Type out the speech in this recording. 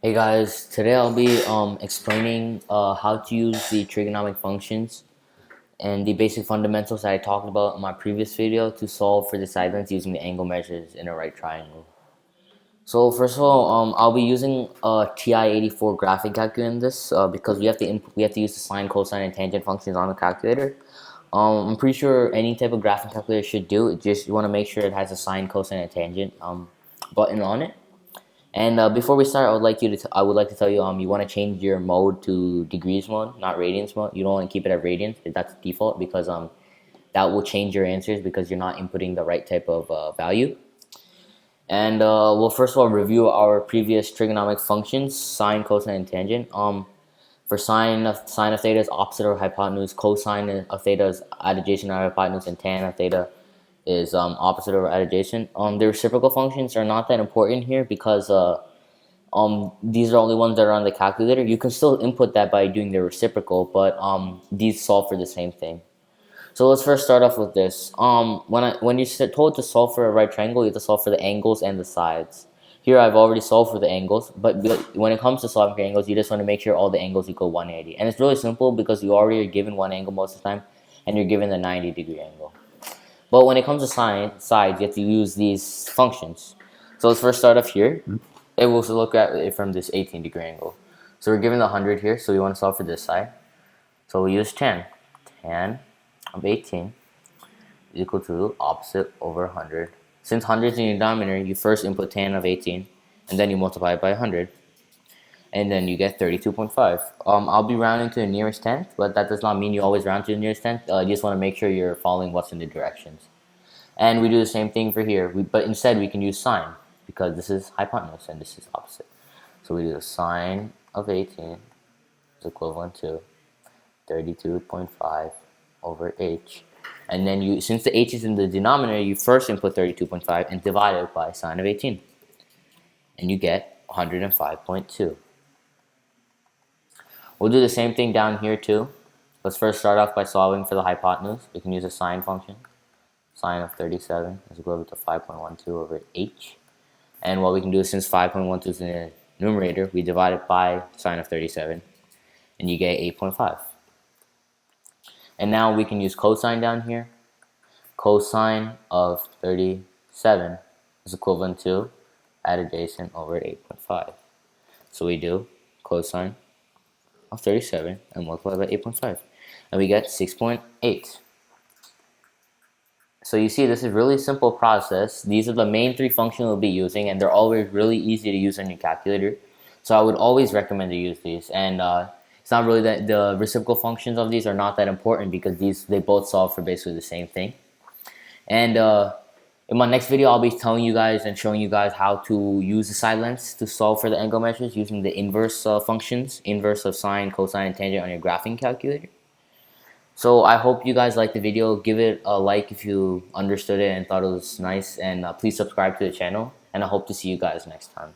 Hey guys, today I'll be explaining how to use the trigonomic functions and the basic fundamentals that I talked about in my previous video to solve for the side lengths using the angle measures in a right triangle. So first of all, I'll be using a TI-84 graphing calculator in this because we have to use the sine, cosine, and tangent functions on the calculator. I'm pretty sure any type of graphing calculator should do it. Just you want to make sure it has a sine, cosine, and tangent button on it. And before we start, I would like to tell you you want to change your mode to degrees mode, not radians mode. You don't want to keep it at radians. That's default because that will change your answers because you're not inputting the right type of value. And we'll first of all review our previous trigonomic functions: sine, cosine, and tangent. For sine of theta is opposite of hypotenuse, cosine of theta is adjacent of hypotenuse, and tan of theta is opposite of adjacent. The reciprocal functions are not that important here because these are only ones that are on the calculator. You can still input that by doing the reciprocal, but these solve for the same thing. So let's first start off with this. When you're told to solve for a right triangle, you have to solve for the angles and the sides. Here I've already solved for the angles, but when it comes to solving for angles, you just want to make sure all the angles equal 180. And it's really simple because you already are given one angle most of the time, and you're given the 90-degree angle. But when it comes to sides, you have to use these functions. So let's first start off here. It will look at it from this 18-degree angle. So we're given the 100 here, so we want to solve for this side. So we use tan. Tan of 18 is equal to opposite over 100. Since 100 is in your denominator, you first input tan of 18, and then you multiply it by 100. And then you get 32.5. I'll be rounding to the nearest tenth, but that does not mean you always round to the nearest tenth. You just want to make sure you're following what's in the directions. And we do the same thing for here, but instead we can use sine because this is hypotenuse and this is opposite. So we do the sine of 18 is equivalent to 32.5 over h. And then since the h is in the denominator, you first input 32.5 and divide it by sine of 18. And you get 105.2. We'll do the same thing down here too. Let's first start off by solving for the hypotenuse. We can use a sine function. Sine of 37 is equivalent to 5.12 over h. And what we can do is, since 5.12 is in the numerator, we divide it by sine of 37, and you get 8.5. And now we can use cosine down here. Cosine of 37 is equivalent to adjacent over 8.5. So we do cosine of 37 and multiply by 8.5, and we get 6.8. So you see, this is really simple process. These are the main three functions we'll be using, and they're always really easy to use on your calculator. So I would always recommend to use these. And it's not really that the reciprocal functions of these are not that important because they both solve for basically the same thing. And in my next video, I'll be telling you guys and showing you guys how to use the side lengths to solve for the angle measures using the inverse functions, inverse of sine, cosine, and tangent on your graphing calculator. So I hope you guys liked the video. Give it a like if you understood it and thought it was nice, and please subscribe to the channel, and I hope to see you guys next time.